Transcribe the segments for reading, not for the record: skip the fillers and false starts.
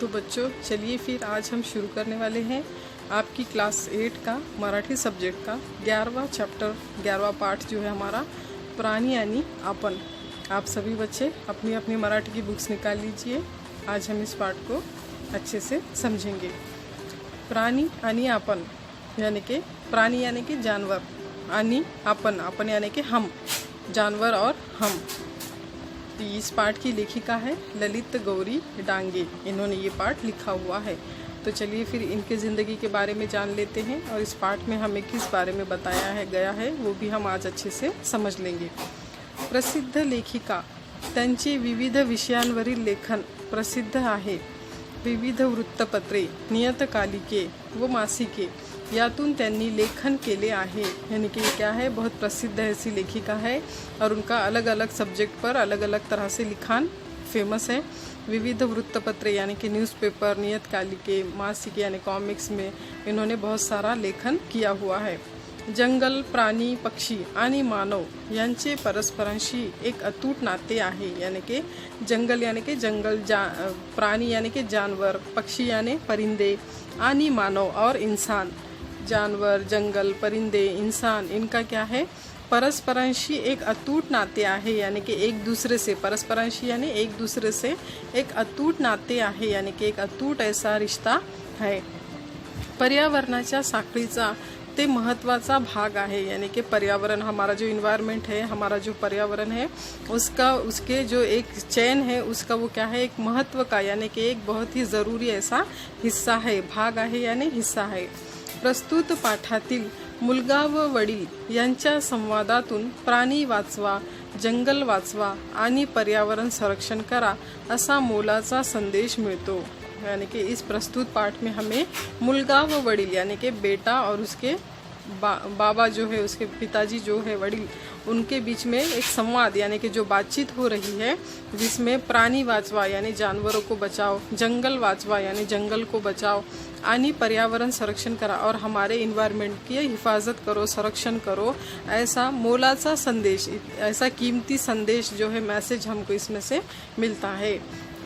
तो बच्चों चलिए फिर आज हम शुरू करने वाले हैं आपकी क्लास 8 का मराठी सब्जेक्ट का 11वां चैप्टर 11वां पार्ट जो है हमारा प्राणी यानी आपण। आप सभी बच्चे अपनी अपनी मराठी की बुक्स निकाल लीजिए। आज हम इस पार्ट को अच्छे से समझेंगे। प्राणी यानी आपण यानी कि प्राणी यानी कि जानवर, यानी आपण यानी कि हम, जानवर और हम। इस पाठ की लेखिका है ललित गौरी डांगे, इन्होंने ये पाठ लिखा हुआ है। तो चलिए फिर इनके ज़िंदगी के बारे में जान लेते हैं और इस पाठ में हमें किस बारे में बताया गया है वो भी हम आज अच्छे से समझ लेंगे। प्रसिद्ध लेखिका, त्यांचे विविध विषयांवरील लेखन प्रसिद्ध आहे। विविध वृत्तपत्रे, नियतकालिके व मासिके यातून त्यांनी लेखन केले आहे। यानी कि क्या है, बहुत प्रसिद्ध ऐसी लेखिका है और उनका अलग अलग सब्जेक्ट पर अलग अलग तरह से लिखान फेमस है। विविध वृत्तपत्रे यानी कि न्यूज़पेपर, नियतकालिके, मासिके यानी कॉमिक्स में इन्होंने बहुत सारा लेखन किया हुआ है। जंगल, प्राणी, पक्षी आणि मानव यांचे परस्परांशी एक अतूट नाते आहे। यानी कि जंगल यानी कि जंगल, प्राणी यानी कि जानवर, पक्षी यानी परिंदे, आणि मानव और इंसान, जानवर, जंगल, परिंदे, इंसान, इनका क्या है, परस्परांशी एक अतूट नाते आहे। यानी कि एक दूसरे से, परस्परांशी यानी एक दूसरे से एक अतूट नाते आहे, यानी कि एक अतूट ऐसा रिश्ता है। पर्यावरणाच्या साखळीचा ते महत्त्वाचा भाग आहे। यानी कि पर्यावरण, हमारा जो इन्वायरमेंट है, हमारा जो पर्यावरण है, उसके जो एक चैन है, उसका वो क्या है, एक महत्व का, यानी कि एक बहुत ही ज़रूरी ऐसा हिस्सा है, भाग आहे यानी हिस्सा है। प्रस्तुत पाठातील मुलगा व वडील यांच्या संवादातून प्राणी वाचवा, जंगल वाचवा आणि पर्यावरण संरक्षण करा असा मोलाचा संदेश मिळतो। यानी कि इस प्रस्तुत पाठ में हमें मुलगा व वडील यानी कि बेटा और उसके बाबा जो है, उसके पिताजी जो है वडील, उनके बीच में एक संवाद यानी कि जो बातचीत हो रही है, जिसमें प्राणी वाचवा यानी जानवरों को बचाओ, जंगल वाचवा यानी जंगल को बचाओ, आणि पर्यावरण संरक्षण करा और हमारे इन्वायरमेंट की हिफाजत करो, संरक्षण करो, ऐसा मोलाचा संदेश, ऐसा कीमती संदेश जो है, मैसेज हमको इसमें से मिलता है।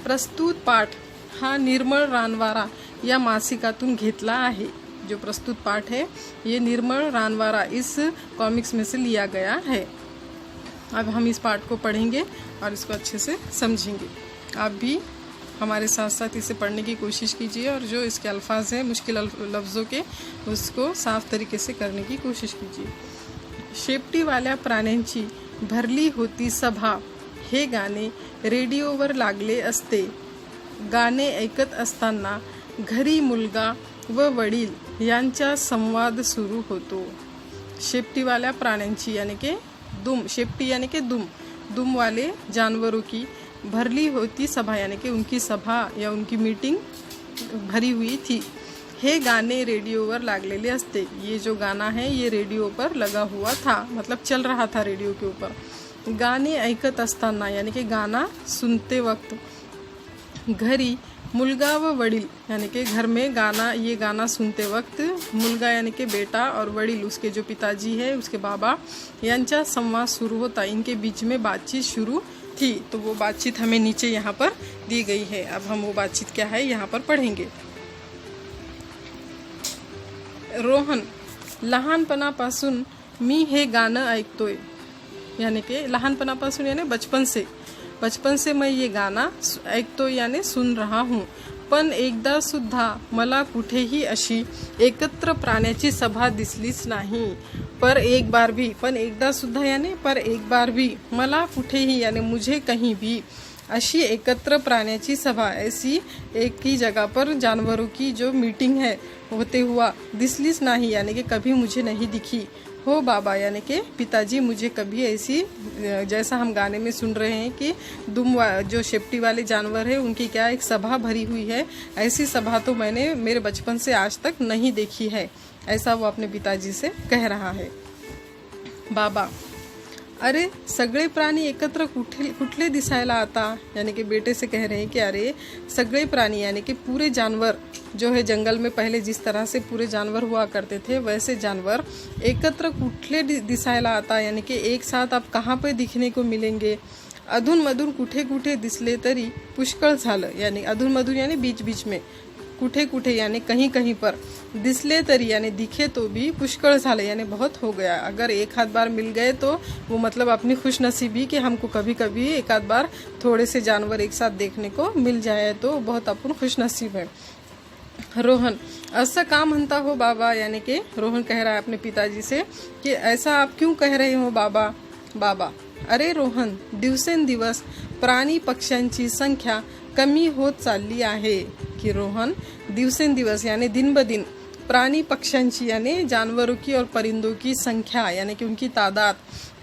प्रस्तुत पाठ हा निर्मळ रानवारा या मासिकातून घेतला आहे। जो प्रस्तुत पाठ है ये निर्मल रानवारा इस कॉमिक्स में से लिया गया है। अब हम इस पाठ को पढ़ेंगे और इसको अच्छे से समझेंगे। आप भी हमारे साथ साथ इसे पढ़ने की कोशिश कीजिए और जो इसके अल्फाज हैं मुश्किल लफ्ज़ों के, उसको साफ तरीके से करने की कोशिश कीजिए। शेपटीवाल्या प्राण्यांची भरली होती सभा, हे गाणे रेडिओवर लागले असते। गाणे ऐकत असताना घरी मुलगा व वडील यांचा संवाद सुरू होतो। शेपटीवाल्या प्राण्यांची यानी कि दुम, शेपटी यानी कि दुम वाले जानवरों की भरली होती सभा यानी कि उनकी सभा या उनकी मीटिंग भरी हुई थी। हे गाने रेडियो पर लागलेले असते, ये जो गाना है ये रेडियो पर लगा हुआ था, मतलब चल रहा था रेडियो के ऊपर। गाने ऐकत असताना यानी कि गाना सुनते वक्त, घरी मुलगा व वडील यानी कि घर में ये गाना सुनते वक्त मुलगा यानी कि बेटा और वडील उसके जो पिताजी है, उसके बाबा, यांचा संवाद शुरू होता, इनके बीच में बातचीत शुरू थी। तो वो बातचीत हमें नीचे यहाँ पर दी गई है। अब हम वो बातचीत क्या है यहाँ पर पढ़ेंगे। रोहन, लहानपणापासून मी हे गाणं ऐकतोय, यानी कि लहानपणापासून यानी बचपन से मैं ये गाना ऐकतो यानी सुन रहा हूँ। पण एकदा सुद्धा मला कुठेही अशी एकत्र प्राण्याची सभा दिसलीच नाही। पर एक बार भी मला कुठेही यानी मुझे कहीं भी अशी एकत्र प्राण्याची सभा, ऐसी एक ही जगह पर जानवरों की जो मीटिंग है होते हुआ दिसलीच नहीं, यानी कि कभी मुझे नहीं दिखी। हो बाबा यानी कि पिताजी, मुझे कभी ऐसी, जैसा हम गाने में सुन रहे हैं कि जो शेपटी वाले जानवर है उनकी क्या एक सभा भरी हुई है, ऐसी सभा तो मैंने मेरे बचपन से आज तक नहीं देखी है, ऐसा वो अपने पिताजी से कह रहा है। बाबा, अरे सगळे प्राणी एकत्र कुठले दिसायला आता, यानी कि बेटे से कह रहे हैं कि अरे सगळे प्राणी यानी कि पूरे जानवर जो है, जंगल में पहले जिस तरह से पूरे जानवर हुआ करते थे वैसे जानवर एकत्र कुठले दिसायला आता, यानी कि एक साथ आप कहाँ पे दिखने को मिलेंगे। अधूनमधून कुठे कुठे दिसले तरी पुष्कळ झालं, यानी अधूनमधून यानी बीच बीच में, कुठे कुठे यानी कहीं कहीं पर, दिसले तरी यानी दिखे तो भी, पुष्कळ झालं यानी बहुत हो गया। अगर एक आध बार मिल गए तो वो मतलब अपनी खुशनसीबी कि हमको कभी कभी एक आध बार थोड़े से जानवर एक साथ देखने को मिल जाए तो बहुत अपन खुशनसीब है। रोहन, ऐसा का म्हणता हो बाबा, यानी कि रोहन कह रहा है अपने पिताजी से कि ऐसा आप क्यों कह रहे हो बाबा। बाबा, अरे रोहन, दिवसेंदिवस प्राणी पक्ष्यांची संख्या कमी होत चालली आहे। कि रोहन, दिवसेंदिवस यानी दिन ब दिन, प्राणी पक्ष्यांची यानी जानवरों की और परिंदों की संख्या यानी कि उनकी तादाद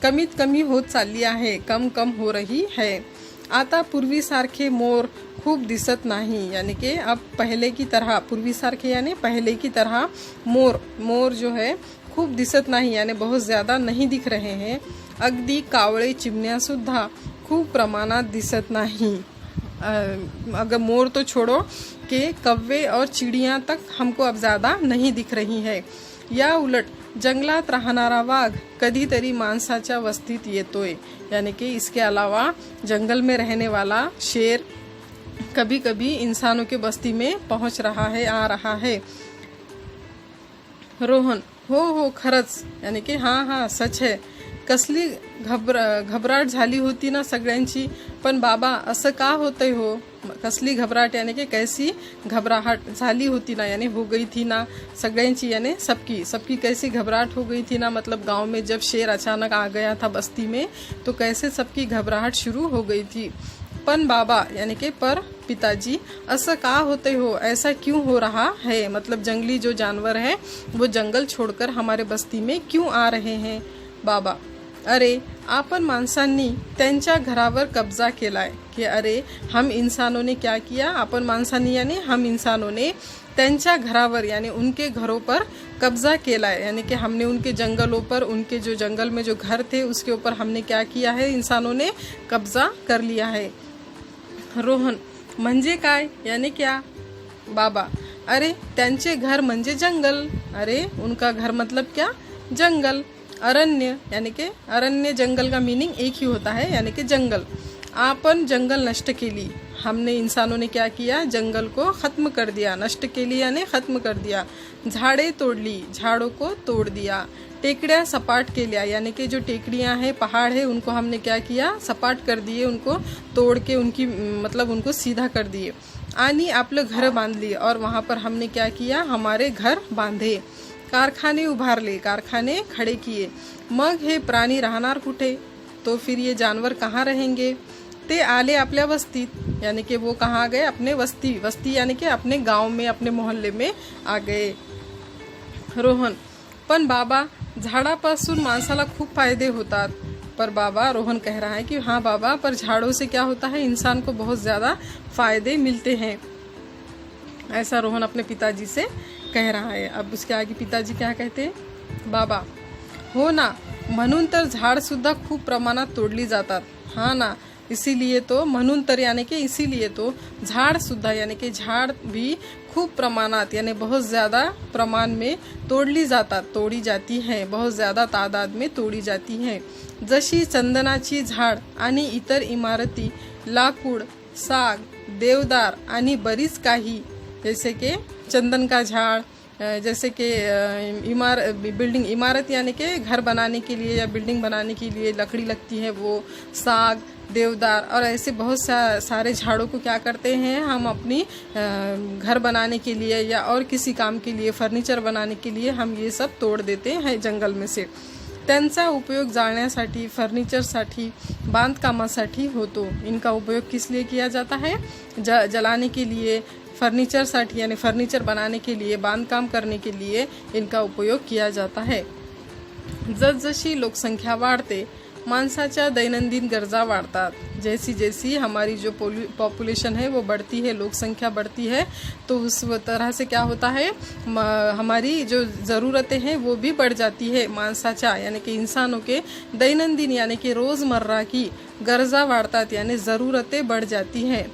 कमीत कमी होत चालली आहे, कम कम हो रही है। आता पूर्वीसारखे मोर खूप दिसत नाही, यानी कि अब पहले की तरह, पूर्वीसारखे यानी पहले की तरह मोर जो है खूप दिसत नाही यानी बहुत ज़्यादा नहीं दिख रहे हैं। अगदी कावळे चिमण्या सुद्धा खूप प्रमाणात दिसत नाही। अगर मोर तो छोड़ो कि कव्वे और चिड़ियाँ तक हमको अब ज़्यादा नहीं दिख रही है। या उलट जंगलात राहणारा वाघ कधीतरी माणसाच्या वस्तीत येतोय, यानी कि इसके अलावा जंगल में रहने वाला शेर कभी कभी इंसानों के बस्ती में पहुंच रहा है, आ रहा है। रोहन, हो खरंच, यानी कि हाँ सच है। कसली घबराट झाली होती ना सगळ्यांची, पण बाबा असं का होतंय हो। कसली घबराहट यानी कि कैसी घबराहट झाली होती ना, यानी हो गई थी ना सगळ्यांची, यानी सबकी कैसी घबराहट हो गई थी ना, मतलब गांव में जब शेर अचानक आ गया था बस्ती में तो कैसे सबकी घबराहट शुरू हो गई थी। पण बाबा यानी कि पर पिताजी, ऐसा का होते हो, ऐसा क्यों हो रहा है, मतलब जंगली जो जानवर हैं वो जंगल छोड़कर हमारे बस्ती में क्यों आ रहे हैं। बाबा, अरे आपण माणसांनी त्यांच्या घरावर कब्जा केलाय। कि अरे हम इंसानों ने क्या किया, अपन माणसांनी यानी हम इंसानों ने त्यांच्या घरावर यानी उनके घरों पर कब्जा केला है, यानी कि हमने उनके जंगलों पर, उनके जो जंगल में जो घर थे उसके ऊपर हमने क्या किया है, इंसानों ने कब्जा कर लिया है। रोहन, म्हणजे काय, यानी क्या। बाबा, अरे त्यांचे घर म्हणजे जंगल। अरे उनका घर मतलब क्या, जंगल। अरण्य यानी कि अरण्य, जंगल का मीनिंग एक ही होता है, यानी कि जंगल। आपन जंगल नष्ट केली, हमने इंसानों ने क्या किया, जंगल को ख़त्म कर दिया, नष्ट के लिए यानी ख़त्म कर दिया। झाड़े तोड़ली, झाड़ों को तोड़ दिया। टेकड़ियाँ सपाट के लिया, यानी कि जो टेकड़ियाँ हैं, पहाड़ है, उनको हमने क्या किया, सपाट कर दिए, उनको तोड़ के उनकी मतलब उनको सीधा कर दिए। आणि आपलं घर बांधली, और वहाँ पर हमने क्या किया, हमारे घर बांधे। कारखाने उभारले, कारखाने खड़े किए। मग हे प्राणी राहणार कुठे, तो फिर ये जानवर कहाँ रहेंगे। ते आले आपल्या वस्तीत, यानी कि वो कहाँ गए, अपने वस्ती यानी कि अपने गांव में, अपने मोहल्ले में आ गए। रोहन, पण बाबा, झाडापासून माणसाला खूप फायदे होतात। पर बाबा, रोहन कह रहा है कि हाँ बाबा, पर झाड़ों से क्या होता है, इंसान को बहुत ज़्यादा फायदे मिलते हैं। ऐसा रोहन अपने पिताजी से कह रहा है। अब उसके आगे पिताजी क्या कहते हैं, बाबा, हो ना, म्हणून तर झाड सुद्धा खूप प्रमाणात तोडली जातात। हाँ ना, इसीलिए तो, म्हणून तर यानी कि इसीलिए तो, झाड़ सुद्धा यानी कि झाड़ भी खूप प्रमाणात यानी बहुत ज़्यादा प्रमाण में तोडली जातात, तोड़ी जाती हैं, बहुत ज़्यादा तादाद में तोड़ी जाती हैं। जशी चंदनाची झाड आणि इतर इमारती, लाकूड, साग, देवदार आणि बरीच काही, जैसे कि चंदन का झाड़, जैसे कि इमारत यानी कि घर बनाने के लिए या बिल्डिंग बनाने के लिए लकड़ी लगती है, वो साग, देवदार और ऐसे बहुत सारे झाड़ों को क्या करते हैं हम अपनी घर बनाने के लिए या और किसी काम के लिए, फर्नीचर बनाने के लिए हम ये सब तोड़ देते हैं जंगल में से। त्यांचा उपयोग जाळण्यासाठी, फर्नीचरसाठी, बांधकामासाठी होतो। इनका उपयोग किस लिए किया जाता है, जलाने के लिए, फर्नीचरसाठी यानी फर्नीचर बनाने के लिए, बांधकाम करने के लिए इनका उपयोग किया जाता है। जसजशी लोकसंख्या वाढते, माणसाच्या दैनंदिन गरजा वाढतात। जैसी जैसी हमारी जो पॉपुलेशन है वो बढ़ती है, लोक संख्या बढ़ती है, तो उस तरह से क्या होता है, हमारी जो ज़रूरतें हैं वो भी बढ़ जाती है। माणसाच्या यानी कि इंसानों के दैनंदिन यानी कि रोज़मर्रा की गरजा वाढतात यानी ज़रूरतें बढ़ जाती हैं।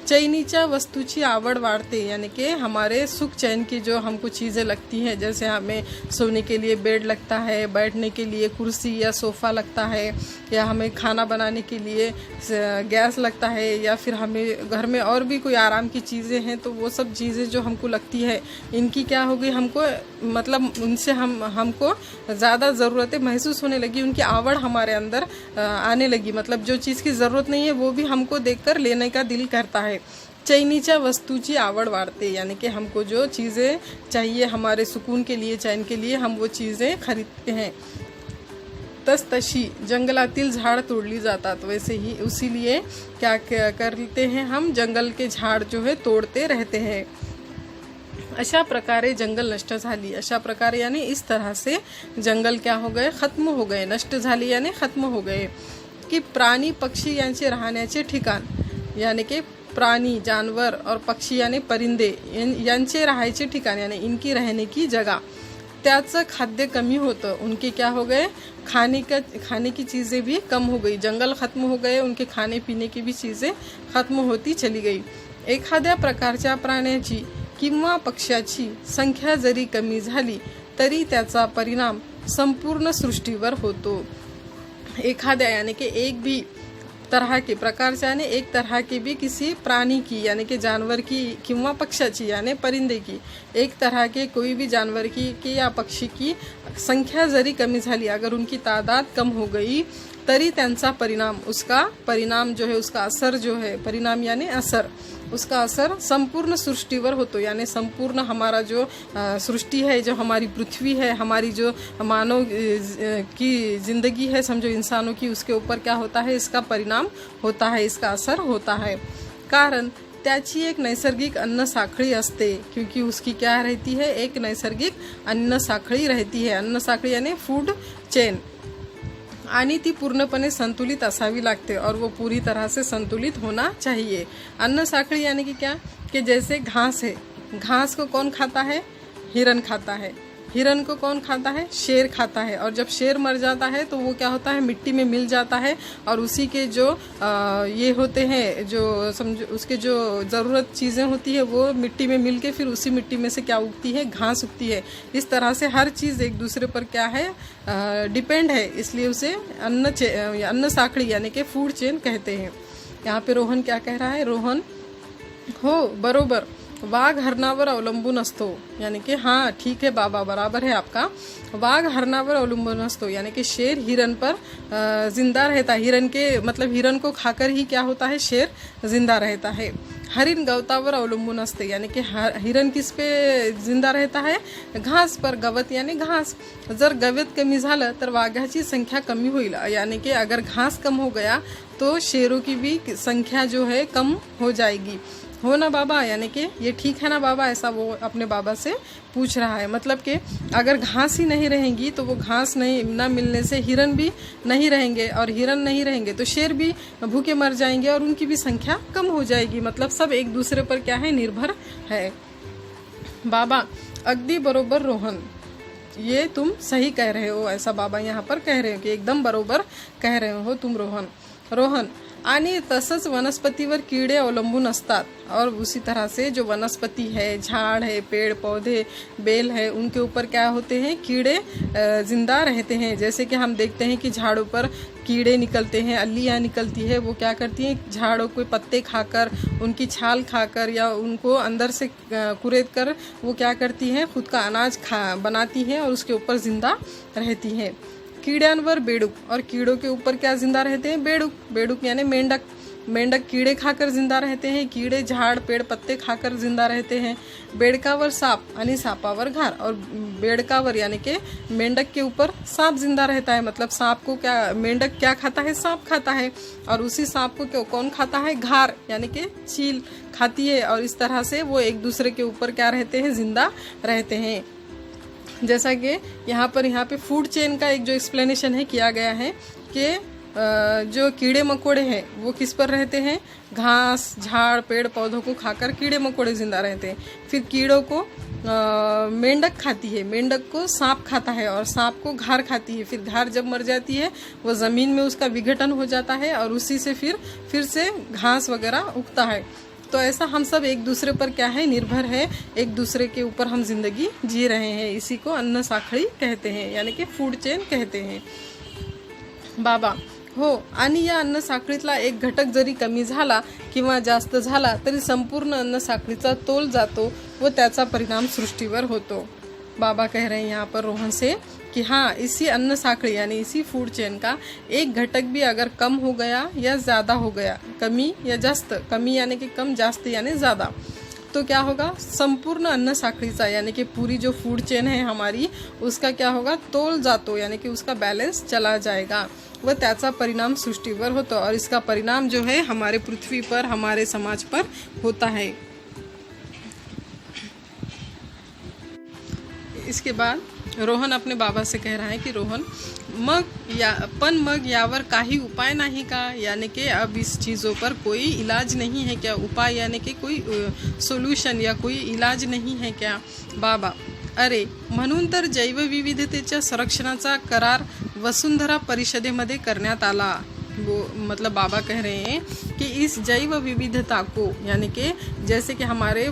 चैनीच्या वस्तूची आवड वाढते, यानी कि हमारे सुख चैन की जो हमको चीज़ें लगती हैं, जैसे हमें सोने के लिए बेड लगता है, बैठने के लिए कुर्सी या सोफ़ा लगता है, या हमें खाना बनाने के लिए गैस लगता है, या फिर हमें घर में और भी कोई आराम की चीज़ें हैं, तो वो सब चीज़ें जो हमको लगती है इनकी क्या होगी, हमको मतलब उनसे हमको ज़्यादा ज़रूरतें महसूस होने लगी, उनकी आवड़ हमारे अंदर आने लगी। मतलब जो चीज़ की ज़रूरत नहीं है वो भी हमको देखकर लेने का दिल करता है। चैनीच्या वस्तूची आवड वाढते, यानी कि हमको जो चीज़ें चाहिए हमारे सुकून के लिए, चैन के लिए, हम वो चीज़ें खरीदते हैं। तशी जंगलातील झाड़ तोड़ली जातात, वैसे ही उसीलिए क्या करते हैं हम, जंगल के झाड़ जो है तोड़ते रहते हैं। अशा प्रकारे जंगल नष्ट झाली, अशा प्रकारे यानी इस तरह से जंगल क्या हो गए, खत्म हो गए, नष्ट झाली यानी खत्म हो गए। कि प्राणी पक्षी यांचे राहण्याचे ठिकाण, यानी कि प्राणी जानवर और पक्षी यानी परिंदे यांचे राहायचे ठिकाण, यानी इनकी रहने की जगह, त्याचं खाद्य कमी होतं, उनके क्या हो गए, खाने की चीज़ें भी कम हो गई, जंगल खत्म हो गए, उनके खाने पीने की भी चीज़ें खत्म होती चली गई। एखाद्या प्रकारच्या प्राण्याची किंवा पक्ष्याची संख्या जरी कमी झाली तरी त्याचा परिणाम संपूर्ण सृष्टीवर होतो। एखाद्या यानी कि एक भी तरह के प्रकार से, यानी एक तरह के भी किसी प्राणी की, यानी कि जानवर की, किंवा पक्षाची यानी परिंदे की, एक तरह के कोई भी जानवर की या पक्षी की संख्या जरी कमी झाली, अगर उनकी तादाद कम हो गई, तरी त्यांचा परिणाम, उसका परिणाम जो है, उसका असर जो है, परिणाम यानी असर, उसका असर संपूर्ण सृष्टिवर होतो, यानी संपूर्ण हमारा जो सृष्टि है, जो हमारी पृथ्वी है, हमारी जो मानव की ज़िंदगी है, समझो इंसानों की, उसके ऊपर क्या होता है, इसका परिणाम होता है, इसका असर होता है। कारण त्याची एक नैसर्गिक अन्न साखळी असते, क्योंकि उसकी क्या रहती है, एक नैसर्गिक अन्न साखळी रहती है। अन्न साखळी यानी फूड चेन, आणि ती पूर्णपणे संतुलित असावी लागते, और वो पूरी तरह से संतुलित होना चाहिए। अन्न साखड़ी यानी कि क्या, कि जैसे घास है, घास को कौन खाता है, हिरन खाता है, हिरन को कौन खाता है, शेर खाता है, और जब शेर मर जाता है तो वो क्या होता है, मिट्टी में मिल जाता है, और उसी के जो ये होते हैं, जो समझो उसके जो ज़रूरत चीज़ें होती है वो मिट्टी में मिल के फिर उसी मिट्टी में से क्या उगती है, घास उगती है। इस तरह से हर चीज़ एक दूसरे पर क्या है, डिपेंड है, इसलिए उसे अन्न साखड़ी यानी कि फूड चेन कहते हैं। यहाँ पे रोहन क्या कह रहा है, रोहन हो बरोबर, वाघ हरणावर अवलंबून असतो, यानी कि हाँ ठीक है बाबा, बराबर है आपका, वाघ हरणावर अवलंबून असतो, यानी कि शेर हिरन पर जिंदा रहता है, हिरन के मतलब हिरन को खाकर ही क्या होता है, शेर जिंदा रहता है। हरिण गवतावर अवलंबून असते, यानी कि हिरन किस पे जिंदा रहता है, घास पर, गवत यानी घास। जर गवत कमी झालं तर वाघाची संख्या कमी होईल, यानी कि अगर घास कम हो गया तो शेरों की भी संख्या जो है कम हो जाएगी। हो ना बाबा, यानी कि ये ठीक है ना बाबा, ऐसा वो अपने बाबा से पूछ रहा है। मतलब कि अगर घास ही नहीं रहेंगी तो वो घास नहीं ना मिलने से हिरन भी नहीं रहेंगे, और हिरन नहीं रहेंगे तो शेर भी भूखे मर जाएंगे, और उनकी भी संख्या कम हो जाएगी। मतलब सब एक दूसरे पर क्या है, निर्भर है। बाबा अगदी बरोबर रोहन, ये तुम सही कह रहे हो, ऐसा बाबा यहाँ पर कह रहे हो कि एकदम बरोबर कह रहे हो तुम रोहन। रोहन आणि तसंच वनस्पतीवर कीड़े अवलंबून असतात, और उसी तरह से जो वनस्पति है, झाड़ है, पेड़ पौधे, बेल है, उनके ऊपर क्या होते हैं, कीड़े जिंदा रहते हैं। जैसे कि हम देखते हैं कि झाड़ों पर कीड़े निकलते हैं, अल्लियाँ निकलती है, वो क्या करती हैं, झाड़ों के पत्ते खाकर, उनकी छाल खाकर, या उनको अंदर से कुरेद कर वो क्या करती हैं, खुद का अनाज बनाती हैं, और उसके ऊपर जिंदा रहती हैं। कीड़्यांवर बेडूक, और कीड़ों के ऊपर क्या जिंदा रहते हैं, बेडूक, बेडूक यानी मेंढक, मेंढक कीड़े खाकर जिंदा रहते हैं, कीड़े झाड़ पेड़ पत्ते खाकर जिंदा रहते हैं। बेडकावर सांप आणि सापावर घार, और बेडकावर यानी कि मेंढक के ऊपर सांप जिंदा रहता है। मतलब सांप को क्या, मेंढक क्या खाता है, सांप खाता है, और उसी सांप को कौन खाता है, घार यानी कि चील खाती है, और इस तरह से वो एक दूसरे के ऊपर क्या रहते हैं, जिंदा रहते हैं। जैसा कि यहाँ पे फूड चेन का एक जो एक्सप्लेनेशन है किया गया है कि जो कीड़े मकोड़े हैं वो किस पर रहते हैं, घास झाड़ पेड़ पौधों को खाकर कीड़े मकोड़े जिंदा रहते हैं। फिर कीड़ों को मेंढक खाती है, मेंढक को सांप खाता है, और सांप को घार खाती है। फिर घार जब मर जाती है वो ज़मीन में उसका विघटन हो जाता है, और उसी से फिर से घास वगैरह उगता है। तो ऐसा हम सब एक दूसरे पर क्या है, निर्भर है, एक दूसरे के ऊपर हम जिंदगी जी रहे हैं। इसी को अन्न साखळी कहते हैं, यानी कि फूड चेन कहते हैं। बाबा हो, आणि या अन्न साखळीतला एक घटक जरी कमी झाला किंवा जास्त झाला तरी संपूर्ण अन्न साखळीचा तोल जातो व त्याचा परिणाम सृष्टीवर होतो। बाबा कह रहे हैं यहाँ पर रोहन से कि हाँ, इसी अन्न साखड़ी यानी इसी फूड चेन का एक घटक भी अगर कम हो गया या ज़्यादा हो गया, कमी या जास्त, कमी यानी कि कम, जास्त यानी ज़्यादा, तो क्या होगा, संपूर्ण अन्न साखळीचा यानी कि पूरी जो फूड चेन है हमारी, उसका क्या होगा, तोल जातो यानी कि उसका बैलेंस चला जाएगा व त्याचा परिणाम सृष्टीवर होतो। और इसका परिणाम जो है हमारे पृथ्वी पर, हमारे समाज पर होता है। इसके बाद रोहन अपने बाबा से कह रहा है कि रोहन, मग यावर काही उपाय नाही का, यानी कि अब इस चीज़ों पर कोई इलाज नहीं है क्या, उपाय यानी कि कोई सोल्यूशन या कोई इलाज नहीं है क्या। बाबा, अरे म्हणून तर जैवविविधतेच्या संरक्षणाचा करार वसुंधरा परिषदेमध्ये करण्यात आला। वो मतलब बाबा कह रहे हैं कि इस जैव विविधता को, यानी कि जैसे कि हमारे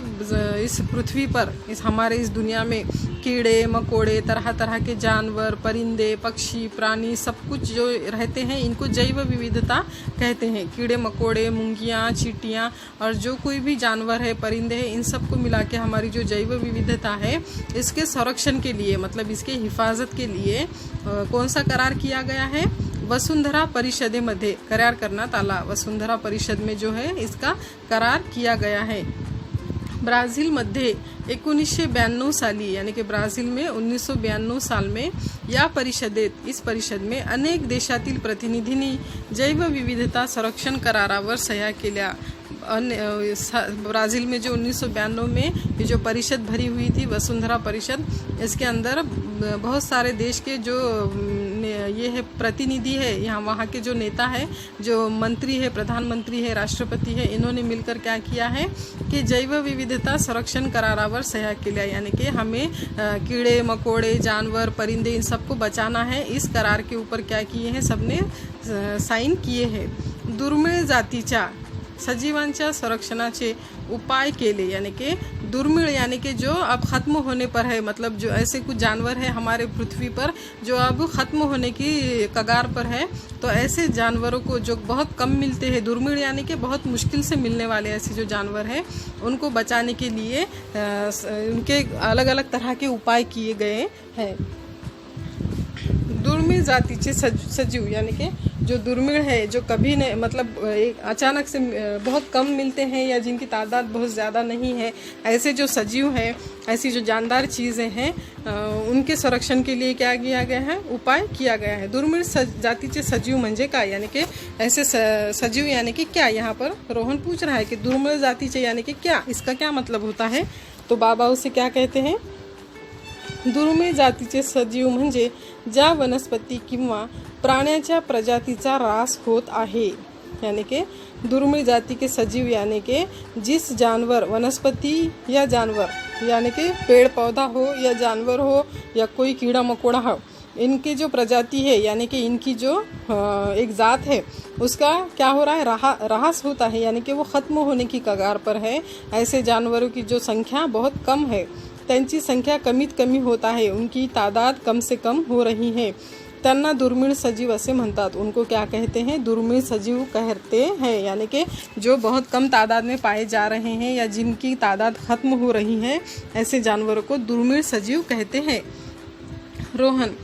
इस पृथ्वी पर, हमारे इस दुनिया में कीड़े मकोड़े, तरह तरह के जानवर, परिंदे, पक्षी, प्राणी, सब कुछ जो रहते हैं, इनको जैव विविधता कहते हैं। कीड़े मकोड़े, मुंगियाँ, चींटियाँ और जो कोई भी जानवर है, परिंदे हैं, इन सब को मिला के हमारी जो जैव विविधता है, इसके संरक्षण के लिए, मतलब इसके हिफाजत के लिए कौन सा करार किया गया है, वसुंधरा परिषदेमध्ये करार करण्यात आला। वसुंधरा परिषद में जो है इसका करार किया गया है। ब्राझीलमध्ये 1992 साली, यानी कि ब्राज़ील में 1992 साल में इस परिषद में अनेक देशातील प्रतिनिधींनी जैवविविधता संरक्षण करारावर सह्या केल्या। ब्राज़ील में जो 1992 में ये जो परिषद भरी हुई थी, वसुंधरा परिषद, इसके अंदर बहुत सारे देश के जो ये है प्रतिनिधि है, यहाँ वहाँ के जो नेता है, जो मंत्री है, प्रधानमंत्री है, राष्ट्रपति है, इन्होंने मिलकर क्या किया है कि जैव विविधता संरक्षण करारावर सह्या केल्या, यानी कि हमें कीड़े मकोड़े, जानवर, परिंदे, इन सबको बचाना है। इस करार के ऊपर क्या किए हैं, सबने साइन किए हैं। दुर्मिळ जातीच्या सजीवांच्या संरक्षणाचे उपाय केले, यानी कि दुर्मिळ यानी कि जो अब ख़त्म होने पर है, मतलब जो ऐसे कुछ जानवर है हमारे पृथ्वी पर जो अब ख़त्म होने की कगार पर है, तो ऐसे जानवरों को जो बहुत कम मिलते हैं, दुर्मिळ यानी कि बहुत मुश्किल से मिलने वाले ऐसे जो जानवर हैं, उनको बचाने के लिए उनके अलग अलग तरह के उपाय किए गए हैं। दुर्मिळ जातीचे सजीव यानी कि जो दुर्मिळ है, जो कभी नहीं, मतलब एक अचानक से बहुत कम मिलते हैं या जिनकी तादाद बहुत ज़्यादा नहीं है, ऐसे जो सजीव हैं, ऐसी जो जानदार चीज़ें हैं, उनके संरक्षण के लिए क्या किया गया है, उपाय किया गया है। दुर्मिळ जातीचे सजीव म्हणजे काय, यानी कि ऐसे सजीव यानी कि क्या, यहाँ पर रोहन पूछ रहा है कि दुर्मिळ जातीचे यानी कि क्या, इसका क्या मतलब होता है। तो बाबा उसे क्या कहते हैं, दुर्मिळ जातीचे सजीव म्हणजे ज्या वनस्पती किंवा प्राण्याच्या प्रजातीचा ह्रास होत आहे, यानी कि दुर्मिळ जाति के सजीव यानी कि जिस जानवर, वनस्पति या जानवर, यानी कि पेड़ पौधा हो या जानवर हो या कोई कीड़ा मकोड़ा हो, इनकी जो प्रजाति है यानी कि इनकी जो एक जात है, उसका क्या हो रहा है, ह्रास होता है, यानी कि वो ख़त्म होने की कगार पर है। ऐसे जानवरों की जो संख्या बहुत कम है, त्यांची संख्या कमीत कमी होता है, उनकी तादाद कम से कम हो रही है। त्यांना दुर्मिळ सजीव असे म्हणतात। उनको क्या कहते हैं, दुर्मिळ सजीव कहते हैं, यानी कि जो बहुत कम तादाद में पाए जा रहे हैं या जिनकी तादाद खत्म हो रही है, ऐसे जानवरों को दुर्मिळ सजीव कहते हैं। रोहन,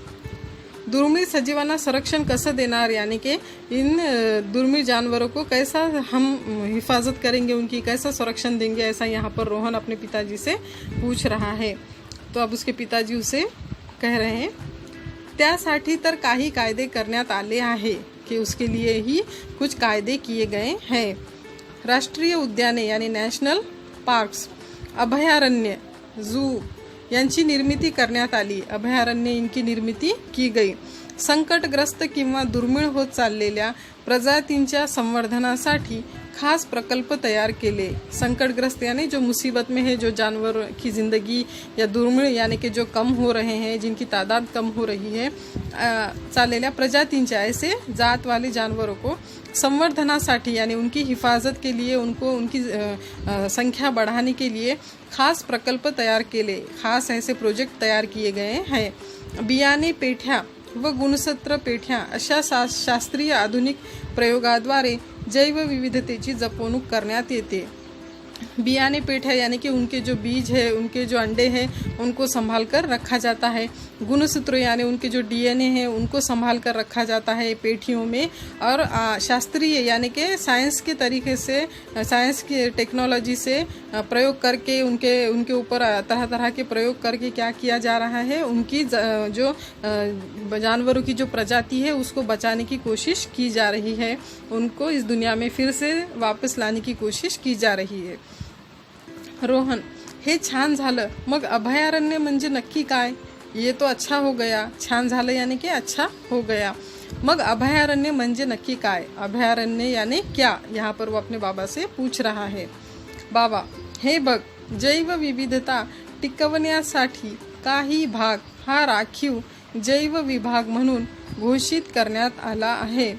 दुर्मिळ सजीवांना संरक्षण कसं देणार, यानी कि इन दुर्मिळ जानवरों को कैसा हम हिफाजत करेंगे, उनकी कैसा संरक्षण देंगे, ऐसा यहाँ पर रोहन अपने पिताजी से पूछ रहा है। तो अब उसके पिताजी उसे कह रहे हैं, त्यासाठी तर काही कायदे करण्यात आले आहे, कि उसके लिए ही कुछ कायदे किए गए हैं। राष्ट्रीय उद्याने यानी नॅशनल पार्क्स, अभयारण्य, जू यांची निर्मिती करण्यात आली, अभयारण्य इनकी निर्मिती की गई। संकटग्रस्त किंवा दुर्मिळ होत चाललेल्या प्रजातींच्या संवर्धनासाठी खास प्रकल्प तैयार केले। संकटग्रस्त यानी जो मुसीबत में है, जो जानवर की ज़िंदगी या दुर्मिळ यानी कि जो कम हो रहे हैं, जिनकी तादाद कम हो रही है, चाललेल्या प्रजातींच्या ऐसे जात वाले जानवरों को संवर्धनासाठी यानी उनकी हिफाजत के लिए, उनको उनकी संख्या बढ़ाने के लिए खास प्रकल्प तैयार केले। खास ऐसे प्रोजेक्ट तैयार किए गए हैं। बियाणे पेठ्या व गुणसत्र पेठ्या अशा शास्त्रीय आधुनिक प्रयोगाद्वारे जैवविविधतेची जपवणूक करण्यात येते। बियाणे पेठ्या यानी कि उनके जो बीज है, उनके जो अंडे हैं, उनको संभाल कर रखा जाता है। गुणसूत्र यानी उनके जो डीएनए हैं, उनको संभाल कर रखा जाता है पेटियों में। और शास्त्रीय यानी कि साइंस के तरीके से, साइंस की टेक्नोलॉजी से प्रयोग करके उनके ऊपर तरह तरह के प्रयोग करके क्या किया जा रहा है, उनकी जो जानवरों की जो प्रजाति है उसको बचाने की कोशिश की जा रही है। उनको इस दुनिया में फिर से वापस लाने की कोशिश की जा रही है। रोहन, हे छान झालं, मग अभयारण्य म्हणजे नक्की काय? ये तो अच्छा हो गया। छान झालं यानी कि अच्छा हो गया। मग अभयारण्य म्हणजे नक्की काय? अभयारण्य यानी क्या? यहाँ पर वो अपने बाबा से पूछ रहा है। बाबा, हे बघ, जैवविविधता टिकवण्यासाठी काही भाग हा राखीव जैव विभाग म्हणून घोषित करण्यात आला आहे,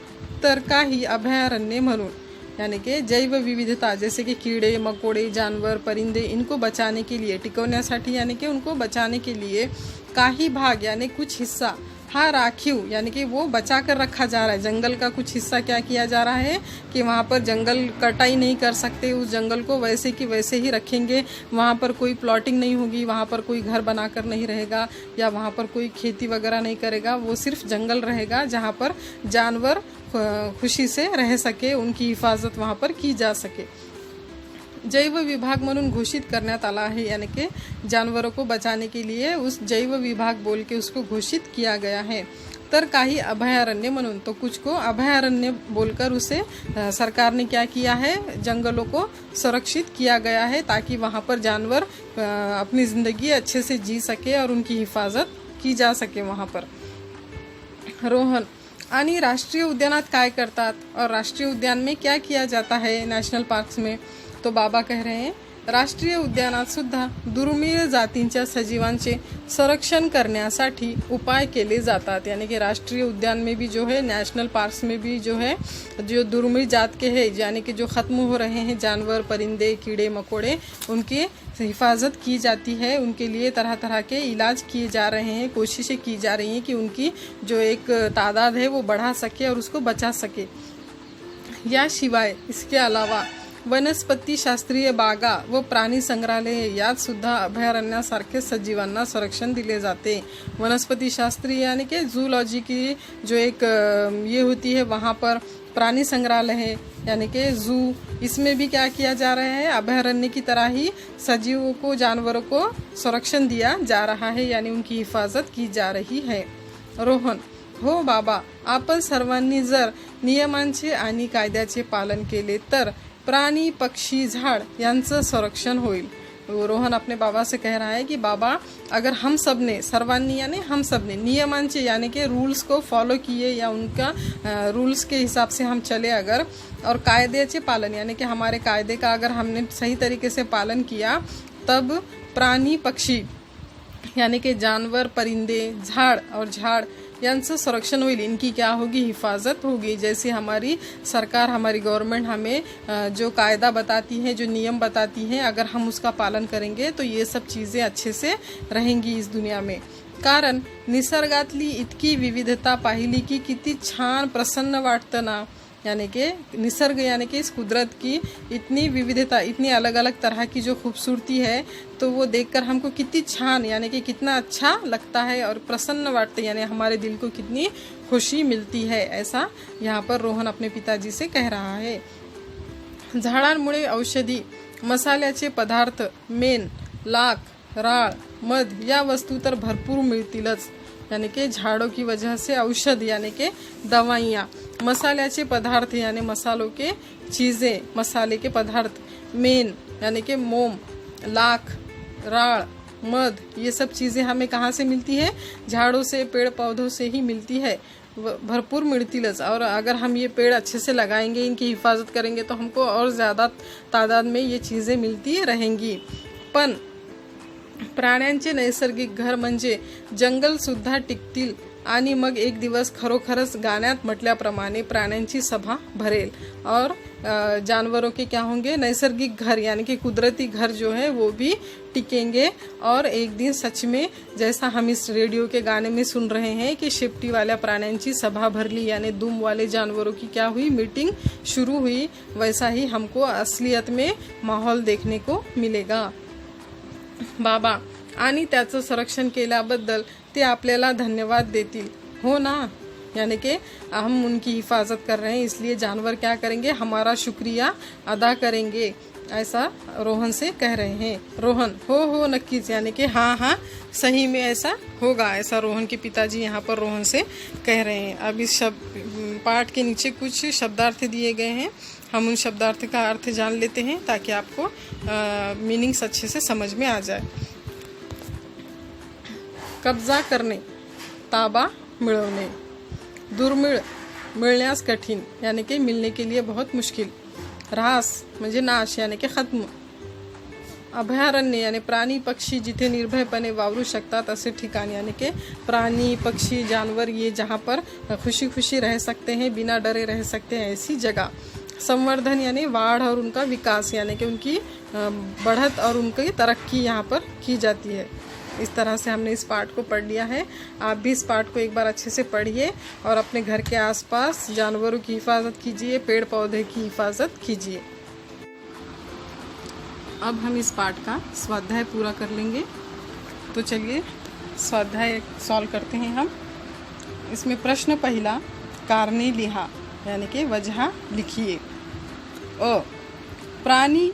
तर काही अभयारण्य म्हणून। यानी कि जैव विविधता जैसे कि कीड़े मकोड़े जानवर परिंदे, इनको बचाने के लिए, टिकवण्यासाठी यानी कि उनको बचाने के लिए काही भाग यानी कुछ हिस्सा, हाँ राखीव यानी कि वो बचा कर रखा जा रहा है। जंगल का कुछ हिस्सा क्या किया जा रहा है कि वहाँ पर जंगल कटाई नहीं कर सकते, उस जंगल को वैसे की वैसे ही रखेंगे। वहाँ पर कोई प्लॉटिंग नहीं होगी, वहाँ पर कोई घर बनाकर नहीं रहेगा, या वहाँ पर कोई खेती वगैरह नहीं करेगा। वो सिर्फ जंगल रहेगा जहाँ पर जानवर खुशी से रह सके, उनकी हिफाजत वहाँ पर की जा सके। जैव विभाग म्हणून घोषित करण्यात आला है, यानी कि जानवरों को बचाने के लिए उस जैव विभाग बोल के उसको घोषित किया गया है। तर काही अभयारण्य म्हणून, तो कुछ को अभयारण्य बोलकर उसे सरकार ने क्या किया है, जंगलों को सुरक्षित किया गया है, ताकि वहाँ पर जानवर अपनी ज़िंदगी अच्छे से जी सके और उनकी हिफाजत की जा सके वहाँ पर। रोहन, आणि राष्ट्रीय उद्यानात काय करतात और राष्ट्रीय उद्यान में क्या किया जाता है नेशनल पार्क्स में? तो बाबा कह रहे हैं, राष्ट्रीय उद्यानात सुद्धा दुर्मिळ जातींच्या सजीवांचे संरक्षण करण्यासाठी उपाय केले जातात। यानी कि राष्ट्रीय उद्यान में भी जो है, नेशनल पार्क्स में भी जो है, जो दुर्मिळ जात के हैं यानी कि जो ख़त्म हो रहे हैं जानवर परिंदे कीड़े मकोड़े, उनकी हिफाजत की जाती है। उनके लिए तरह तरह के इलाज किए जा रहे हैं, कोशिशें की जा रही हैं कि उनकी जो एक तादाद है वो बढ़ा सके और उसको बचा सके। या शिवाय इसके अलावा वनस्पती शास्त्रीय बागा व प्राणी संग्रहालय यात सुद्धा अभयारण्यासारखे सजीवांना संरक्षण दिले जाते। वनस्पति शास्त्रीय यानी कि जूलॉजी की जो एक ये होती है, वहाँ पर प्राणी संग्रहालय है यानी कि जू, इसमें भी क्या किया जा रहा है, अभयारण्य की तरह ही सजीवों को, जानवरों को संरक्षण दिया जा रहा है, यानी उनकी हिफाजत की जा रही है। रोहन, हो बाबा, आपण सर्वांनी जर नियमांचे आणि कायद्याचे पालन केले तर प्राणी पक्षी झाड़ यांचं संरक्षण होईल। रोहन अपने बाबा से कह रहा है कि बाबा, अगर हम सब ने, सर्वांनी यानी हम सब ने, नियमांचे यानी कि रूल्स को फॉलो किए या उनका रूल्स के हिसाब से हम चले अगर, और कायदेचे पालन यानी कि हमारे कायदे का अगर हमने सही तरीके से पालन किया, तब प्राणी पक्षी यानी कि जानवर परिंदे झाड़ यांचं संरक्षण होईल, इनकी क्या होगी, हिफाजत होगी। जैसे हमारी सरकार, हमारी गवर्नमेंट हमें जो कायदा बताती है, जो नियम बताती है, अगर हम उसका पालन करेंगे तो ये सब चीज़ें अच्छे से रहेंगी इस दुनिया में। कारण निसर्गातली इतकी विविधता पाहिली की किती छान प्रसन्न वाटतं ना। यानी कि निसर्ग यानी कि इस कुदरत की इतनी विविधता, इतनी अलग अलग तरह की जो खूबसूरती है, तो वो देखकर हमको कितनी छान यानी कि कितना अच्छा लगता है और प्रसन्न वाटते, यानी हमारे दिल को कितनी खुशी मिलती है। ऐसा यहाँ पर रोहन अपने पिताजी से कह रहा है। झाडांमुळे औषधी, मसाल्याचे पदार्थ, मेण, लाख, राळ, मध या वस्तू तर भरपूर मिळतीलच। यानी कि झाड़ों की वजह से औषध यानी कि दवाइयाँ, मसाल्याचे पदार्थ यानी मसालों के चीज़ें, मसाले के पदार्थ, मेन यानी कि मोम, लाख, राड़, मध, ये सब चीज़ें हमें कहाँ से मिलती है, झाड़ों से, पेड़ पौधों से ही मिलती है। भरपूर मिळतीलच। और अगर हम ये पेड़ अच्छे से लगाएंगे, इनकी हिफाजत करेंगे तो हमको और ज़्यादा तादाद में ये चीज़ें मिलती रहेंगी। पण प्राण्यांचे नैसर्गिक घर म्हणजे जंगलसुद्धा टिकतील आणि मग एक दिवस खरोखरच गाण्यात म्हटल्याप्रमाणे प्राण्यांची सभा भरेल और जानवरों के क्या होंगे, नैसर्गिक घर यानी कि कुदरती घर जो है वो भी टिकेंगे। और एक दिन सच में जैसा हम इस रेडियो के गाने में सुन रहे हैं कि शेपटी वाल्या प्राण्यांची सभा भरली यानी दुम वाले जानवरों की क्या हुई, मीटिंग शुरू हुई, वैसा ही हमको असलियत में माहौल देखने को मिलेगा। बाबा आणि त्याचं संरक्षण केल्याबद्दल ते आपल्याला धन्यवाद देतील, हो ना। यानी कि हम उनकी हिफाजत कर रहे हैं, इसलिए जानवर क्या करेंगे, हमारा शुक्रिया अदा करेंगे, ऐसा रोहन से कह रहे हैं। रोहन हो नक्कीच, यानी कि हाँ सही में ऐसा होगा, ऐसा रोहन के पिताजी यहाँ पर रोहन से कह रहे हैं। अब इस पाठ के नीचे कुछ शब्दार्थ दिए गए हैं, हम उन शब्दार्थ का अर्थ जान लेते हैं ताकि आपको मीनिंग्स अच्छे से समझ में आ जाए। कब्जा करणे, ताबा मिळवणे, दुर्मिळ मिळण्यास कठीण यानी कि मिलने के लिए बहुत मुश्किल, ऱ्हास म्हणजे नाश यानी कि खत्म, अभयारण्य यानी प्राणी पक्षी जिथे निर्भयपणे वावरू शकतात असे ठिकाण यानी कि प्राणी पक्षी जानवर ये जहाँ पर खुशी खुशी रह सकते हैं, बिना डरे रह सकते हैं, ऐसी जगह। संवर्धन यानी वाढ़ और उनका विकास यानी कि उनकी बढ़त और उनकी तरक्की यहाँ पर की जाती है। इस तरह से हमने इस पाठ को पढ़ लिया है। आप भी इस पाठ को एक बार अच्छे से पढ़िए और अपने घर के आसपास जानवरों की हिफाजत कीजिए, पेड़ पौधे की हिफाजत कीजिए। अब हम इस पाठ का स्वाध्याय पूरा कर लेंगे, तो चलिए स्वाध्याय सॉल्व करते हैं हम। इसमें प्रश्न पहला, कारणे लिहा यानी कि वजह लिखिए। प्राणी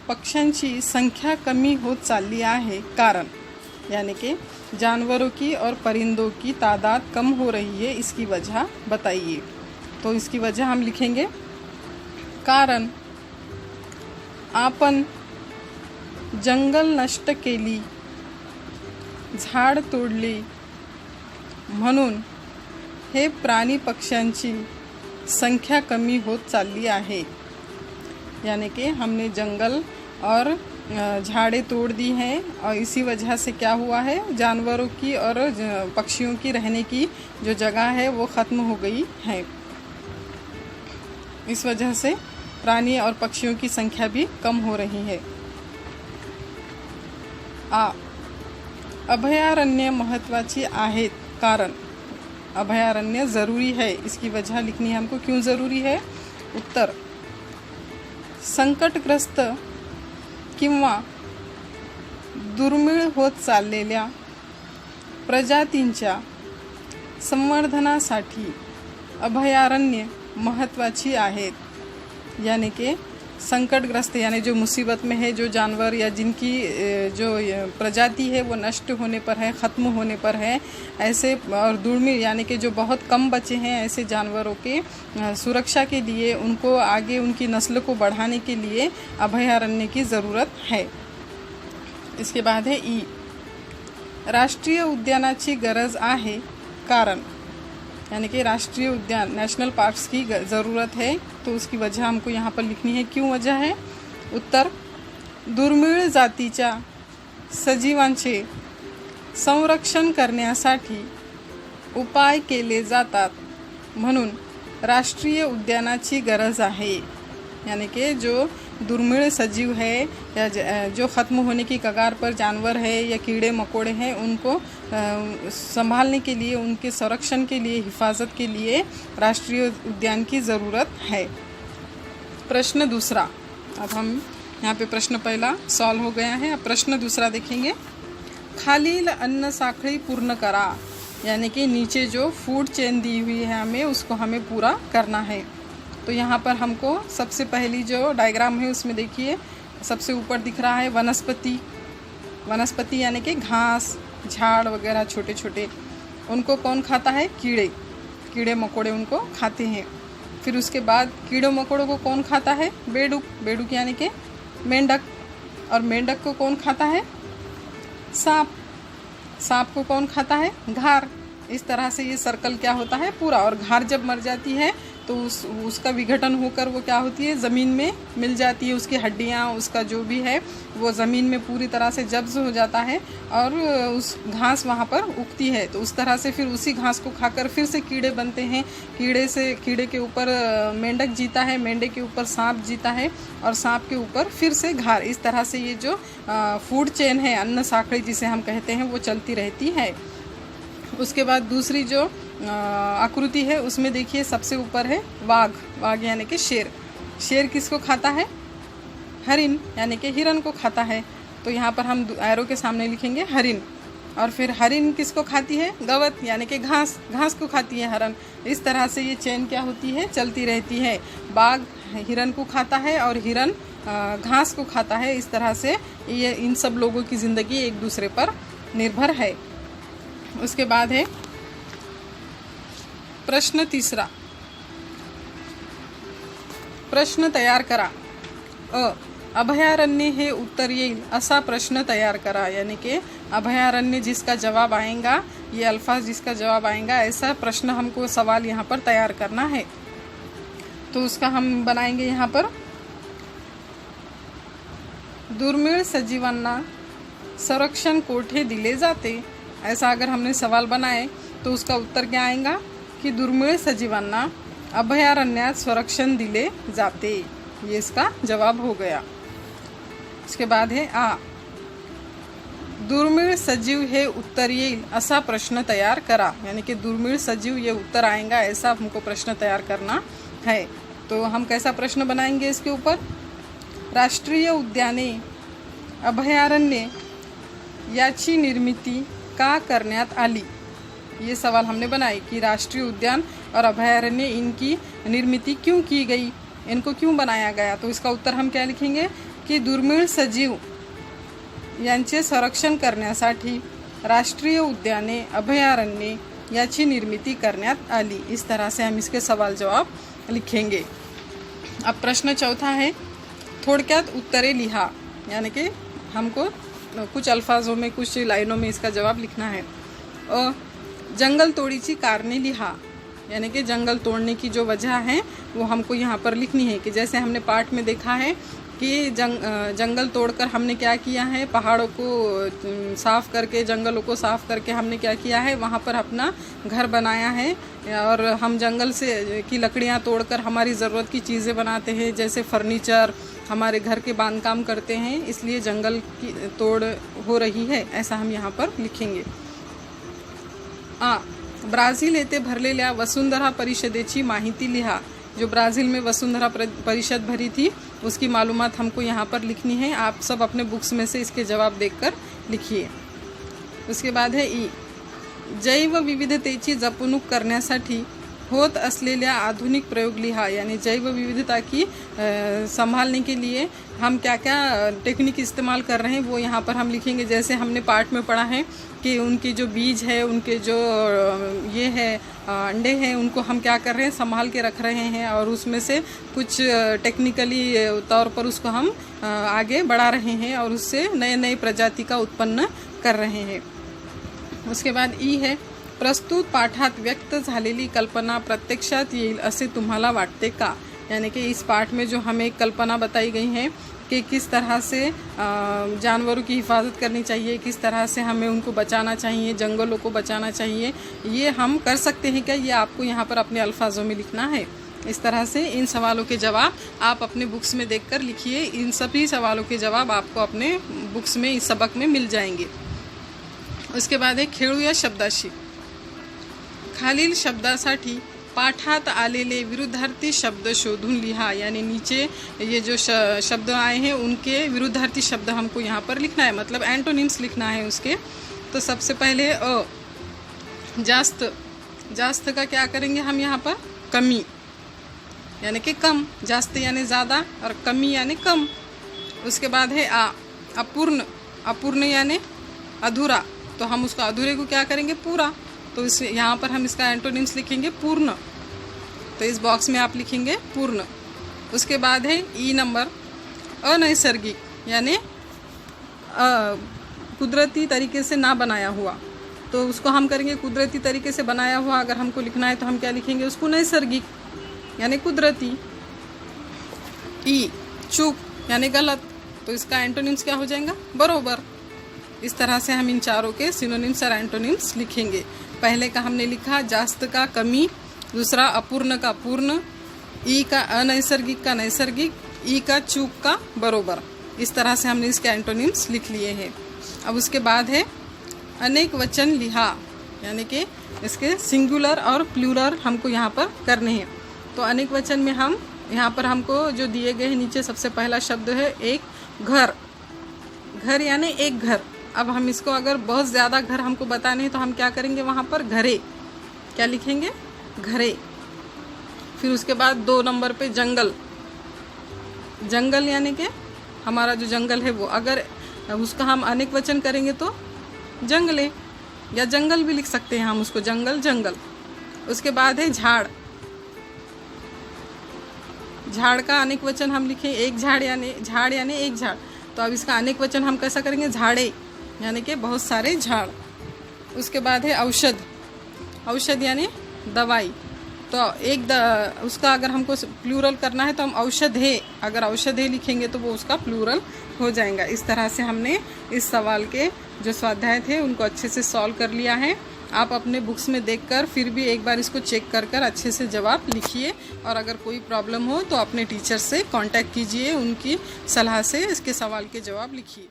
पक्ष्यांची संख्या कमी होत चालली आहे, कारण यानी कि जानवरों की और परिंदों की तादाद कम हो रही है, इसकी वजह बताइए। तो इसकी वजह हम लिखेंगे, कारण आपण जंगल नष्ट केली, झाड तोडली म्हणून हे प्राणी पक्ष्यांची संख्या कमी होत चालली आहे। यानी कि हमने जंगल और झाड़ें तोड़ दी हैं और इसी वजह से क्या हुआ है, जानवरों की और पक्षियों की रहने की जो जगह है वो ख़त्म हो गई है। इस वजह से प्राणी और पक्षियों की संख्या भी कम हो रही है। अभयारण्य महत्त्वाची आहेत, कारण अभयारण्य ज़रूरी है, इसकी वजह लिखनी है हमको, क्यों ज़रूरी है। उत्तर, संकटग्रस्त किंवा दुर्मिळ होत चाललेल्या प्रजातींच्या संवर्धनासाठी अभयारण्य महत्त्वाची आहेत। यानी कि संकटग्रस्त यानी जो मुसीबत में है, जो जानवर या जिनकी जो प्रजाति है वो नष्ट होने पर है, ख़त्म होने पर है, ऐसे और दुर्मिळ यानी कि जो बहुत कम बचे हैं, ऐसे जानवरों के सुरक्षा के लिए, उनको आगे उनकी नस्ल को बढ़ाने के लिए अभयारण्य की ज़रूरत है। इसके बाद है ई, राष्ट्रीय उद्यानाची गरज आहे, कारण यानी कि राष्ट्रीय उद्यान नेशनल पार्क्स की ज़रूरत है, तो उसकी वजह हमको यहाँ पर लिखनी है, क्यों वजह है। उत्तर, दुर्मिळ जातीच्या सजीवांचे संरक्षण करण्यासाठी उपाय केले जातात म्हणून राष्ट्रीय उद्यानाची गरज आहे। यानी कि जो दुर्मिळ सजीव है या जो ख़त्म होने की कगार पर जानवर है या कीड़े मकोड़े हैं, उनको संभालने के लिए, उनके संरक्षण के लिए, हिफाजत के लिए राष्ट्रीय उद्यान की ज़रूरत है। प्रश्न दूसरा, अब हम यहाँ पे प्रश्न पहला सॉल्व हो गया है, अब प्रश्न दूसरा देखेंगे। खालील अन्न साखड़ी पूर्ण करा, यानी कि नीचे जो फूड चेन दी हुई है हमें, उसको हमें पूरा करना है। तो यहाँ पर हमको सबसे पहली जो डायग्राम है उसमें देखिए, सबसे ऊपर दिख रहा है वनस्पति। वनस्पति यानी कि घास, झाड़ वगैरह छोटे छोटे, उनको कौन खाता है, कीड़े, कीड़े मकोड़े उनको खाते हैं। फिर उसके बाद कीड़े मकोड़ों को कौन खाता है, बेडूक, बेडूक यानी कि मेंढक, और मेंढक को कौन खाता है, सांप, सांप को कौन खाता है, घार, इस तरह से ये सर्कल क्या होता है पूरा। और घार जब मर जाती है तो उसका विघटन होकर वो क्या होती है, ज़मीन में मिल जाती है। उसकी हड्डियाँ, उसका जो भी है वो ज़मीन में पूरी तरह से जब्स हो जाता है और उस घास वहाँ पर उगती है। तो उस तरह से फिर उसी घास को खाकर फिर से कीड़े बनते हैं। कीड़े के ऊपर मेंढक जीता है, मेंढक के ऊपर सांप जीता है और सांप के ऊपर फिर से घार। इस तरह से ये जो फूड चेन है, अन्न साखड़ी जिसे हम कहते हैं, वो चलती रहती है। उसके बाद दूसरी जो आकृति है उसमें देखिए सबसे ऊपर है वाघ यानी कि शेर। शेर किसको खाता है? हरिन यानी कि हिरन को खाता है। तो यहाँ पर हम एरो के सामने लिखेंगे हरिन। और फिर हरिन किसको खाती है? गवत यानी कि घास को खाती है हरन। इस तरह से ये चेन क्या होती है, चलती रहती है। बाघ हिरन को खाता है और हिरन घास को खाता है। इस तरह से ये इन सब लोगों की ज़िंदगी एक दूसरे पर निर्भर है। उसके बाद है प्रश्न तीसरा, प्रश्न तयार करा। अभयारण्य हे उत्तर येईल असा प्रश्न तैयार करा। यानी कि अभयारण्य जिसका जवाब आएगा, ये अल्फाज जिसका जवाब आएगा, ऐसा प्रश्न हमको सवाल यहाँ पर तैयार करना है। तो उसका हम बनाएंगे यहाँ पर, दुर्मिळ सजीवांना संरक्षण कोठे दिले जाते। ऐसा अगर हमने सवाल बनाए तो उसका उत्तर क्या आएगा कि दुर्मिळ सजीवांना अभयारण्यात संरक्षण दिले जाते। ये इसका जवाब हो गया। इसके बाद है दुर्मिळ सजीव हे उत्तर येईल असा प्रश्न तैयार करा। यानी कि दुर्मिळ सजीव ये उत्तर आएगा, ऐसा हमको प्रश्न तैयार करना है। तो हम कैसा प्रश्न बनाएंगे इसके ऊपर? राष्ट्रीय उद्याने, अभयारण्य याची निर्मिती का करण्यात आली। ये सवाल हमने बनाए कि राष्ट्रीय उद्यान और अभयारण्य इनकी निर्मिती क्यों की गई, इनको क्यों बनाया गया। तो इसका उत्तर हम क्या लिखेंगे कि दुर्मिळ सजीव यांचे संरक्षण करण्यासाठी राष्ट्रीय उद्याने, अभयारण्य याची निर्मिती करण्यात आली। इस तरह से हम इसके सवाल जवाब लिखेंगे। अब प्रश्न चौथा है, थोड़क्यात उत्तरे लिहा। यानी कि हमको कुछ अल्फाजों में, कुछ लाइनों में इसका जवाब लिखना है। जंगल तोड़ीची कारणे लिहा। यानी कि जंगल तोड़ने की जो वजह है वो हमको यहाँ पर लिखनी है। कि जैसे हमने पाठ में देखा है कि जंगल तोड़कर हमने क्या किया है, पहाड़ों को साफ़ करके, जंगलों को साफ़ करके हमने क्या किया है, वहाँ पर अपना घर बनाया है। और हम जंगल से की लकड़ियाँ तोड़कर हमारी ज़रूरत की चीज़ें बनाते हैं, जैसे फर्नीचर, हमारे घर के बांधकाम करते हैं। इसलिए जंगल की तोड़ हो रही है, ऐसा हम यहाँ पर लिखेंगे। ब्राझील येथे भरलेल्या वसुंधरा परिषदेची माहिती लिहा। जो ब्राज़ील में वसुंधरा परिषद भरी थी उसकी मालूमात हमको यहाँ पर लिखनी है। आप सब अपने बुक्स में से इसके जवाब देखकर लिखिए। उसके बाद है जैव विविधतेची जपणूक करण्यासाठी होत असलेल्या आधुनिक प्रयोग लिहा। यानी जैव विविधता की संभालने के लिए हम क्या क्या टेक्निक इस्तेमाल कर रहे हैं वो यहाँ पर हम लिखेंगे। जैसे हमने पाठ में पढ़ा है कि उनके जो बीज है, उनके जो ये है अंडे हैं, उनको हम क्या कर रहे हैं, संभाल के रख रहे हैं और उसमें से कुछ टेक्निकली तौर पर उसको हम आगे बढ़ा रहे हैं और उससे नए नए प्रजाति का उत्पन्न कर रहे हैं। उसके बाद है, प्रस्तुत पाठात व्यक्त झालेली कल्पना प्रत्यक्षात येईल असे तुम्हाला वाटते का। यानी कि इस पाठ में जो हमें कल्पना बताई गई है कि किस तरह से जानवरों की हिफाजत करनी चाहिए, किस तरह से हमें उनको बचाना चाहिए, जंगलों को बचाना चाहिए, ये हम कर सकते हैं क्या, ये आपको यहाँ पर अपने अल्फाजों में लिखना है। इस तरह से इन सवालों के जवाब आप अपने बुक्स में देखकर लिखिए। इन सभी सवालों के जवाब आपको अपने बुक्स में, इस सबक में मिल जाएंगे। उसके बाद है खेळूया शब्दाशी। खालील शब्दासाठी पाठात आलेले विरुद्धार्थी शब्द शोधून लिहा। यानी नीचे ये जो शब्द आए हैं उनके विरुद्धार्थी शब्द हमको यहाँ पर लिखना है, मतलब एंटोनिम्स लिखना है उसके। तो सबसे पहले जास्त। जास्त का क्या करेंगे हम यहाँ पर? कमी, यानी कि कम। जास्त यानी ज़्यादा और कमी यानी कम। उसके बाद है अपूर्ण। अपूर्ण यानी अधूरा, तो हम उसको अधूरे को क्या करेंगे? पूरा। तो इस यहाँ पर हम इसका एंटोनिम्स लिखेंगे पूर्ण। तो इस बॉक्स में आप लिखेंगे पूर्ण। उसके बाद है नंबर, अनैसर्गिक यानी कुदरती तरीके से ना बनाया हुआ। तो उसको हम करेंगे कुदरती तरीके से बनाया हुआ। अगर हमको लिखना है तो हम क्या लिखेंगे उसको, नैसर्गिक यानी कुदरती। ई चूक यानी गलत, तो इसका एंटोनिम्स क्या हो जाएगा, बरोबर। इस तरह से हम इन चारों के सिनोनिम्स और एंटोनिम्स लिखेंगे। पहले का हमने लिखा जास्त का कमी, दूसरा अपूर्ण का पूर्ण, ई का अनैसर्गिक का नैसर्गिक, ई का चूक का बरोबर। इस तरह से हमने इसके एंटोनिम्स लिख लिए हैं। अब उसके बाद है अनेक वचन लिहा, यानी कि इसके सिंगुलर और प्लूरल हमको यहाँ पर करने हैं। तो अनेक वचन में हम यहाँ पर हमको जो दिए गए हैं नीचे सबसे पहला शब्द है एक घर, घर यानी एक घर। अब हम इसको अगर बहुत ज़्यादा घर हमको बताने हैं तो हम क्या करेंगे, वहाँ पर घरे क्या लिखेंगे, घरे। फिर उसके बाद 2 नंबर पे जंगल, जंगल यानी कि हमारा जो जंगल है वो, अगर उसका हम अनेक वचन करेंगे तो जंगले, या जंगल भी लिख सकते हैं हम उसको, जंगल जंगल। उसके बाद है झाड़, झाड़ का अनेक वचन हम लिखें एक झाड़ यानी एक झाड़। तो अब इसका अनेक वचन हम कैसा करेंगे, झाड़े यानी कि बहुत सारे झाड़। उसके बाद है औषध, औषध यानी दवाई। तो उसका अगर हमको प्लूरल करना है तो हम औषधे, अगर औषधे लिखेंगे तो वो उसका प्लूरल हो जाएगा। इस तरह से हमने इस सवाल के जो स्वाध्याय थे उनको अच्छे से सॉल्व कर लिया है। आप अपने बुक्स में देखकर फिर भी एक बार इसको चेक कर अच्छे से जवाब लिखिए, और अगर कोई प्रॉब्लम हो तो अपने टीचर से कांटेक्ट कीजिए, उनकी सलाह से इसके सवाल के जवाब लिखिए।